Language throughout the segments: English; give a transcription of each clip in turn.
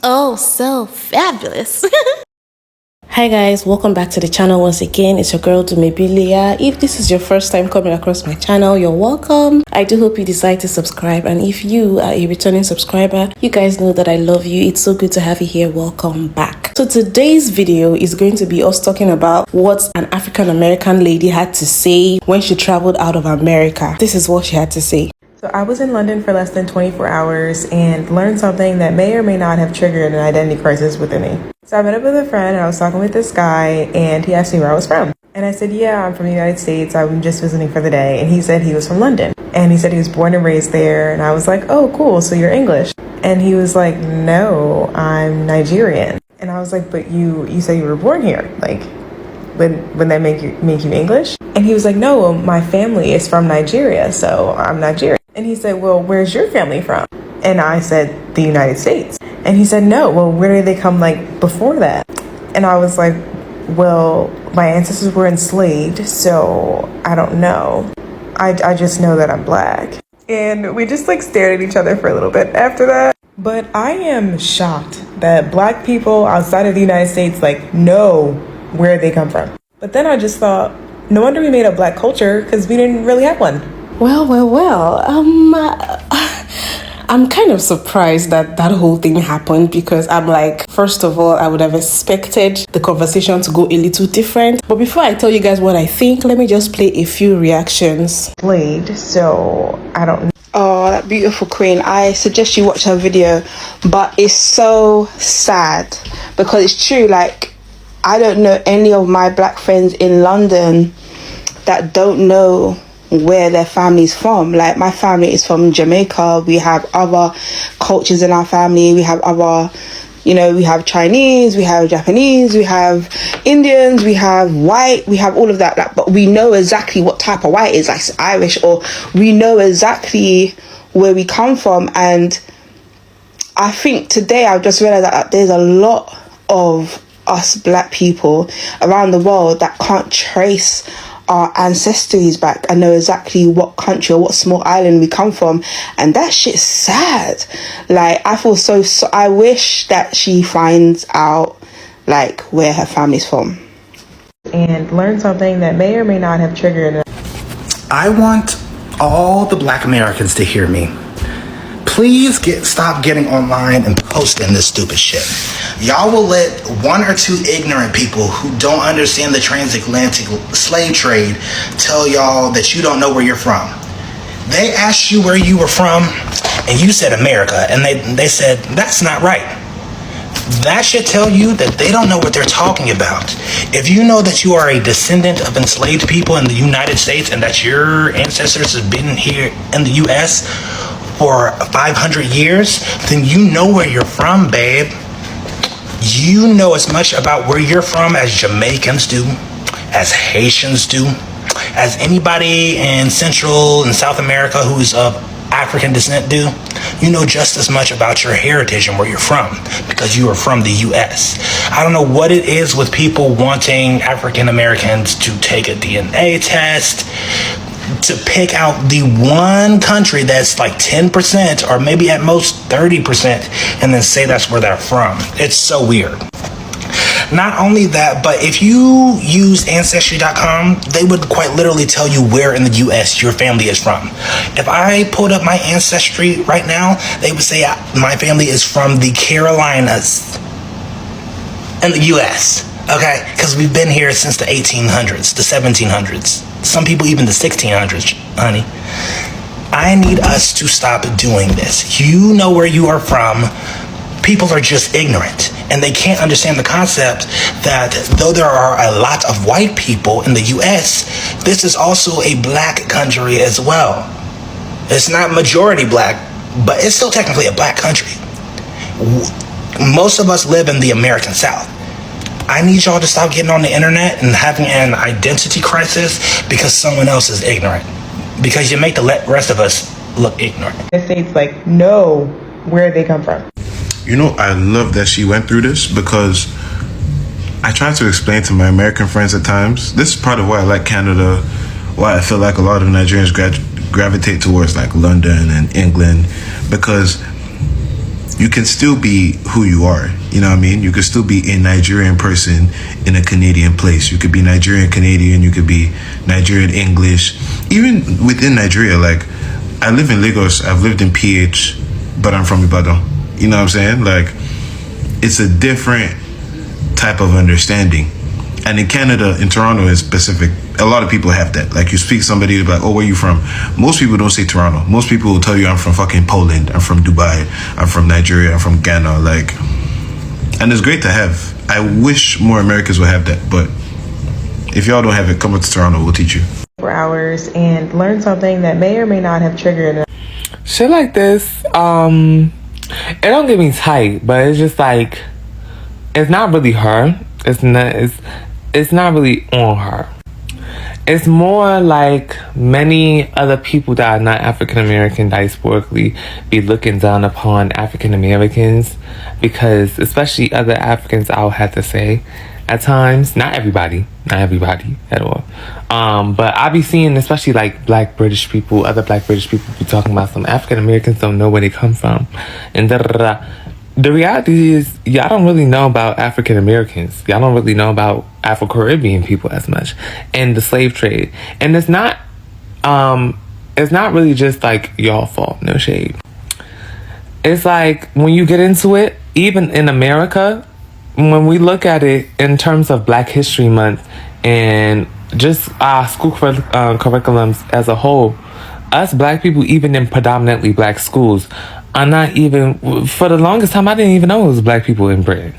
Oh, so fabulous. Hi guys, welcome back to the channel once again. It's your girl Dumebilia. If this is your first time coming across my channel, you're welcome. I do hope you decide to subscribe, and if you are a returning subscriber, you guys know that I love you. It's so good to have you here. Welcome back. So today's video is going to be us talking about what an African American lady had to say when she traveled out of America. This is what she had to say. So I was in London for less than 24 hours and learned something that may or may not have triggered an identity crisis within me. So I met up with a friend and I was talking with this guy and he asked me where I was from. And I said, yeah, I'm from the United States. I'm just visiting for the day. And he said he was from London. And he said he was born and raised there. And I was like, oh, cool. So you're English. And he was like, no, I'm Nigerian. And I was like, but you said you were born here. Like, would that make you English? And he was like, no, my family is from Nigeria. So I'm Nigerian. And he said, well, where's your family from? And I said, the United States. And he said, no, well, where did they come like before that? And I was like, well, my ancestors were enslaved, so I don't know. I just know that I'm black. And we just like stared at each other for a little bit after that. But I am shocked that black people outside of the United States like know where they come from. But then I just thought, no wonder we made a black culture because we didn't really have one. Well, I'm kind of surprised that whole thing happened because I'm like, first of all, I would have expected the conversation to go a little different. But before I tell you guys what I think, let me just play a few reactions. Played, so I don't know. Oh, that beautiful queen. I suggest you watch her video, but it's so sad because it's true. Like, I don't know any of my black friends in London that don't know where their family's from. Like, my family is from Jamaica. We have other cultures in our family. We have other, we have Chinese, we have Japanese, we have Indians, we have white, we have all of that. Like, but we know exactly what type of white is, like Irish, or we know exactly where we come from. And I think today I've just realized that there's a lot of us black people around the world that can't trace our ancestries back and know exactly what country or what small island we come from, and that shit's sad. Like, I feel so I wish that she finds out like where her family's from and learn something that may or may not have triggered. I want all the black Americans to hear me. Please stop getting online and posting this stupid shit. Y'all will let one or two ignorant people who don't understand the transatlantic slave trade tell y'all that you don't know where you're from. They asked you where you were from and you said America, and they said that's not right. That should tell you that they don't know what they're talking about. If you know that you are a descendant of enslaved people in the United States and that your ancestors have been here in the US for 500 years, then you know where you're from, babe. You know as much about where you're from as Jamaicans do, as Haitians do, as anybody in Central and South America who's of African descent do. You know just as much about your heritage and where you're from because you are from the US. I don't know what it is with people wanting African Americans to take a DNA test, to pick out the one country that's like 10% or maybe at most 30% and then say that's where they're from. It's so weird. Not only that, but if you use Ancestry.com, they would quite literally tell you where in the US your family is from. If I pulled up my Ancestry right now, they would say my family is from the Carolinas in the US. Okay, because we've been here since the 1800s, the 1700s, some people even the 1600s, honey. I need us to stop doing this. You know where you are from. People are just ignorant, and they can't understand the concept that though there are a lot of white people in the US, this is also a black country as well. It's not majority black, but it's still technically a black country. Most of us live in the American South. I need y'all to stop getting on the internet and having an identity crisis because someone else is ignorant. Because you make the rest of us look ignorant. The states like know where they come from. I love that she went through this because I try to explain to my American friends at times, this is part of why I like Canada why I feel like a lot of Nigerians gravitate towards like London and England, because you can still be who you are. You know what I mean? You could still be a Nigerian person in a Canadian place. You could be Nigerian Canadian. You could be Nigerian English. Even within Nigeria, like I live in Lagos. I've lived in PH, but I'm from Ibadan. You know what I'm saying? Like it's a different type of understanding. And in Canada, in Toronto in specific, a lot of people have that. Like you speak to somebody, they're like, oh, where you from? Most people don't say Toronto. Most people will tell you I'm from fucking Poland, I'm from Dubai, I'm from Nigeria, I'm from Ghana. Like, and it's great to have. I wish more Americans would have that. But if y'all don't have it, come up to Toronto, we'll teach you. For hours and learn something that may or may not have triggered. Shit like this, it don't get me tight, but it's just like, it's not really her. It's not really on her. It's more like many other people that are not African American diasporically be looking down upon African Americans, because especially other Africans, I'll have to say at times, not everybody at all, but I be seeing especially like black British people, other black British people be talking about some African Americans don't know where they come from, and da da da. The reality is, y'all don't really know about African Americans. Y'all don't really know about Afro-Caribbean people as much, and the slave trade. And it's not really just like y'all fault, no shade. It's like when you get into it, even in America, when we look at it in terms of Black History Month and just our school curriculums as a whole, us black people, even in predominantly black schools, are not even, for the longest time, I didn't even know it was black people in Britain.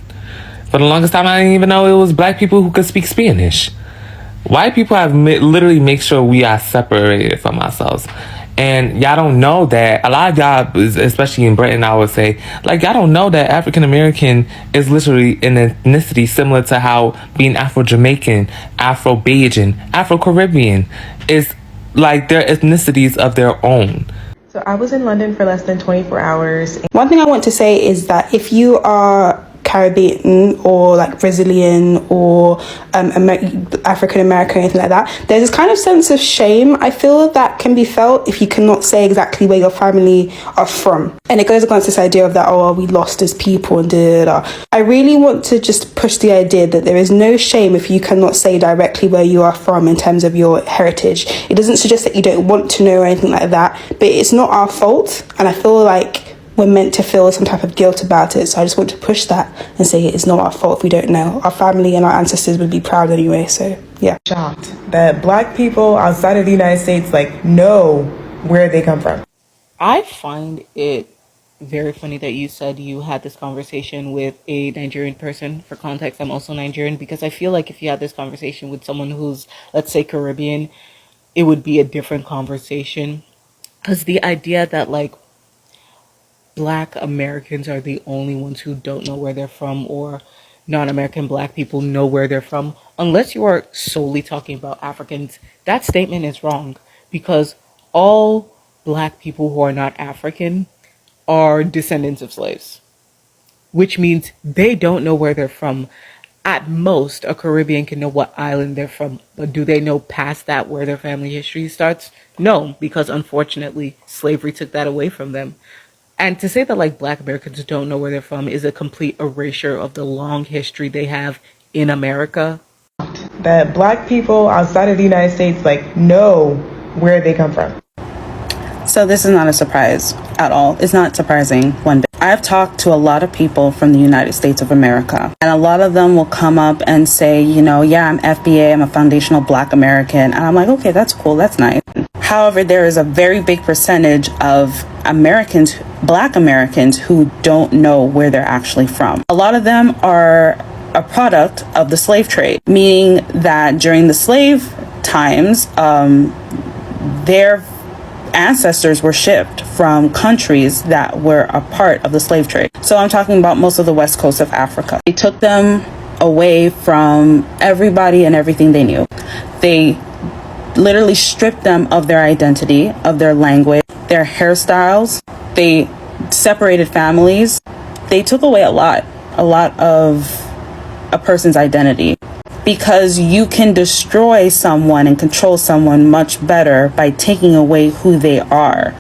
For the longest time, I didn't even know it was black people who could speak Spanish. White people have literally make sure we are separated from ourselves. And y'all don't know that. A lot of y'all, especially in Britain, I would say, like, y'all don't know that African American is literally an ethnicity similar to how being Afro-Jamaican, Afro-Bajan, Afro-Caribbean is like their ethnicities of their own. So I was in London for less than 24 hours. One thing I want to say is that if you are Caribbean or like Brazilian or African American or anything like that, there's this kind of sense of shame I feel that can be felt if you cannot say exactly where your family are from. And it goes against this idea of that, oh, we lost as people and da. I really want to just push the idea that there is no shame if you cannot say directly where you are from in terms of your heritage. It doesn't suggest that you don't want to know or anything like that, but it's not our fault. And I feel like we're meant to feel some type of guilt about it. So I just want to push that and say it's not our fault if we don't know. Our family and our ancestors would be proud anyway. So yeah. Shocked that black people outside of the United States like know where they come from. I find it very funny that you said you had this conversation with a Nigerian person. For context, I'm also Nigerian, because I feel like if you had this conversation with someone who's, let's say, Caribbean, it would be a different conversation. Because the idea that like Black Americans are the only ones who don't know where they're from, or non-American Black people know where they're from, unless you are solely talking about Africans, that statement is wrong, because all Black people who are not African are descendants of slaves, which means they don't know where they're from. At most, a Caribbean can know what island they're from, but do they know past that where their family history starts? No, because unfortunately, slavery took that away from them. And to say that like Black Americans don't know where they're from is a complete erasure of the long history they have in America. That black people outside of the United States like know where they come from. So this is not a surprise at all. It's not surprising one bit. I've talked to a lot of people from the United States of America, and a lot of them will come up and say, you know, yeah, I'm FBA, I'm a foundational Black American. And I'm like, okay, that's cool, that's nice. However, there is a very big percentage of Americans, Black Americans, who don't know where they're actually from. A lot of them are a product of the slave trade, meaning that during the slave times, their ancestors were shipped from countries that were a part of the slave trade. So I'm talking about most of the west coast of Africa. They took them away from everybody and everything they knew. They literally stripped them of their identity, of their language, their hairstyles. They separated families. They took away a lot of a person's identity. because you can destroy someone and control someone much better by taking away who they are.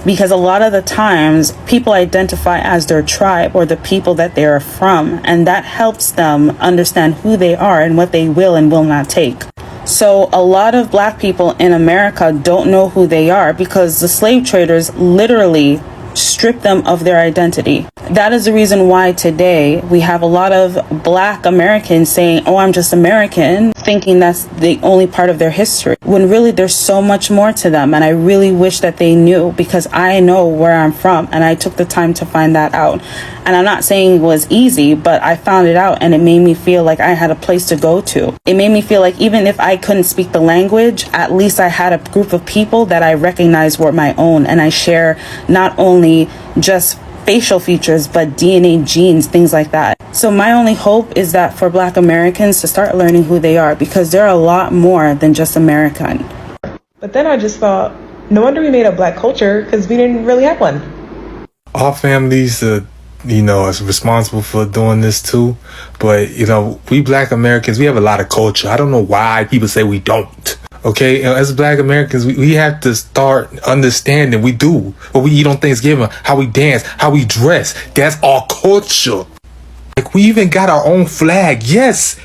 Because a lot of the times people identify as their tribe or the people that they are from, and that helps them understand who they are and what they will and will not take. So a lot of black people in America don't know who they are because the slave traders literally strip them of their identity. That is the reason why today we have a lot of black Americans saying, oh, I'm just American, thinking that's the only part of their history, when really there's so much more to them. And I really wish that they knew, because I know where I'm from and I took the time to find that out. And I'm not saying it was easy, but I found it out and it made me feel like I had a place to go to. It made me feel like even if I couldn't speak the language, at least I had a group of people that I recognized were my own, and I share not only just facial features, but DNA, genes, things like that. So my only hope is that for black Americans to start learning who they are, because they're a lot more than just American. But then I just thought, no wonder we made a black culture, because we didn't really have one. Our families, is responsible for doing this too. But, we black Americans, we have a lot of culture. I don't know why people say we don't. Okay, as black Americans, we have to start understanding we do. What we eat on Thanksgiving, how we dance, how we dress. That's our culture. Like, we even got our own flag. Yes.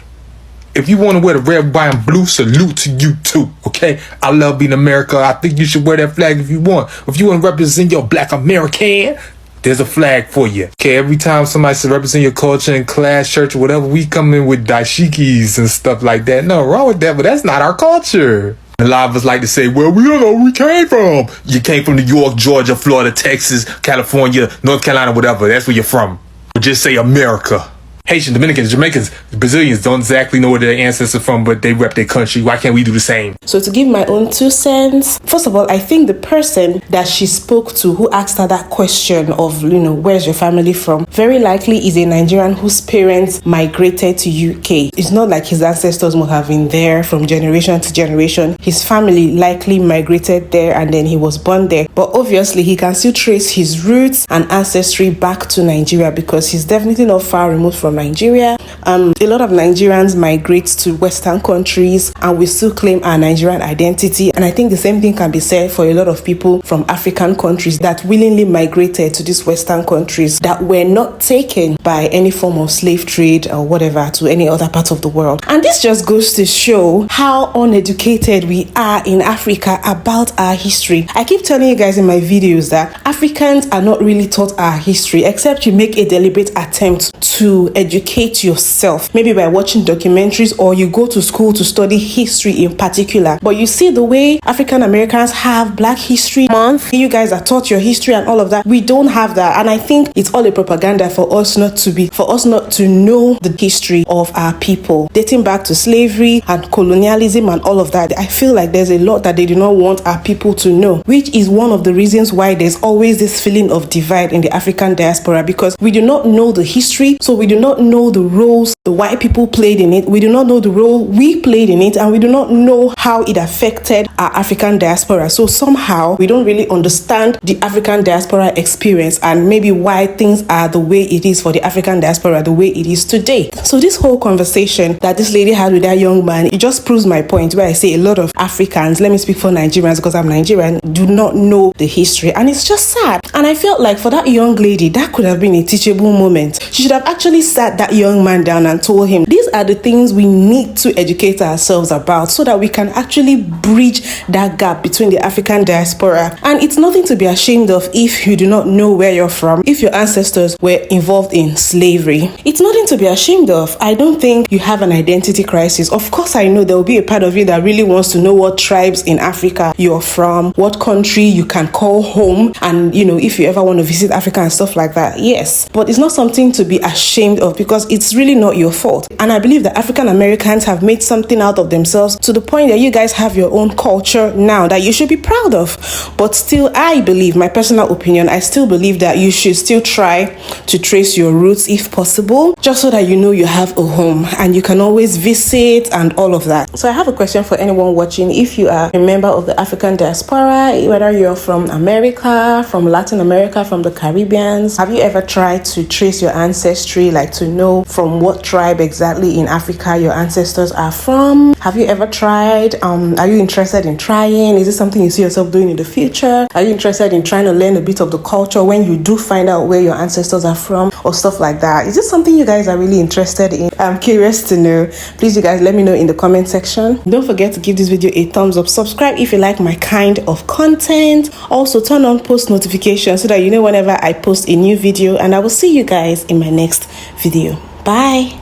If you want to wear the red, white, and blue, salute to you too. Okay, I love being America. I think you should wear that flag if you want. If you want to represent your black American, there's a flag for you. Okay, every time somebody says represent your culture in class, church, or whatever, we come in with dashikis and stuff like that. No wrong with that, but that's not our culture. A lot of us like to say, well, we don't know where we came from. You came from New York, Georgia, Florida, Texas, California, North Carolina, whatever. That's where you're from. But just say America. Haitians, Dominicans, Jamaicans, Brazilians don't exactly know where their ancestors are from, but they rep their country. Why can't we do the same? So to give my own 2 cents, first of all, I think the person that she spoke to who asked her that question of, where's your family from, very likely is a Nigerian whose parents migrated to UK. It's not like his ancestors would have been there from generation to generation. His family likely migrated there and then he was born there. But obviously he can still trace his roots and ancestry back to Nigeria because he's definitely not far removed from Nigeria. A lot of Nigerians migrate to Western countries and we still claim our Nigerian identity. And I think the same thing can be said for a lot of people from African countries that willingly migrated to these Western countries that were not taken by any form of slave trade or whatever to any other part of the world. And this just goes to show how uneducated we are in Africa about our history. I keep telling you guys in my videos that Africans are not really taught our history except you make a deliberate attempt to educate yourself, maybe by watching documentaries or you go to school to study history in particular. But you see the way African Americans have Black History Month, you guys are taught your history and all of that. We don't have that, and I think it's all a propaganda for us not to know the history of our people, dating back to slavery and colonialism and all of that. I feel like there's a lot that they do not want our people to know, which is one of the reasons why there's always this feeling of divide in the African diaspora, because we do not know the history. So we do not know the roles the white people played in it. We do not know the role we played in it, and we do not know how it affected our African diaspora. So somehow we don't really understand the African diaspora experience and maybe why things are the way it is for the African diaspora, the way it is today. So this whole conversation that this lady had with that young man, it just proves my point where I say a lot of Africans, let me speak for Nigerians because I'm Nigerian, do not know the history, and it's just sad. And I felt like for that young lady, that could have been a teachable moment. She should have actually sat that young man down and told him, these are the things we need to educate ourselves about so that we can actually bridge that gap between the African diaspora. And it's nothing to be ashamed of if you do not know where you're from, if your ancestors were involved in slavery. It's nothing to be ashamed of. I don't think you have an identity crisis. Of course, I know there will be a part of you that really wants to know what tribes in Africa you're from, what country you can call home, and if you ever want to visit Africa and stuff like that. Yes, but it's not something to be ashamed of because it's really not your fault. And I believe that African Americans have made something out of themselves to the point that you guys have your own culture now that you should be proud of. But still, I believe, my personal opinion, I still believe that you should still try to trace your roots if possible, just so that you have a home and you can always visit and all of that. So I have a question for anyone watching. If you are a member of the African diaspora, whether you're from America, from Latin America, from the Caribbeans, have you ever tried to trace your ancestry, like to know from what tribe exactly in Africa your ancestors are from. Have you ever tried? Are you interested in trying? Is it something you see yourself doing in the future? Are you interested in trying to learn a bit of the culture when you do find out where your ancestors are from or stuff like that? Is this something you guys are really interested in? I'm curious to know. Please, you guys, let me know in the comment section. Don't forget to give this video a thumbs up. Subscribe if you like my kind of content. Also, turn on post notifications so that you know whenever I post a new video, and I will see you guys in my next video. Bye.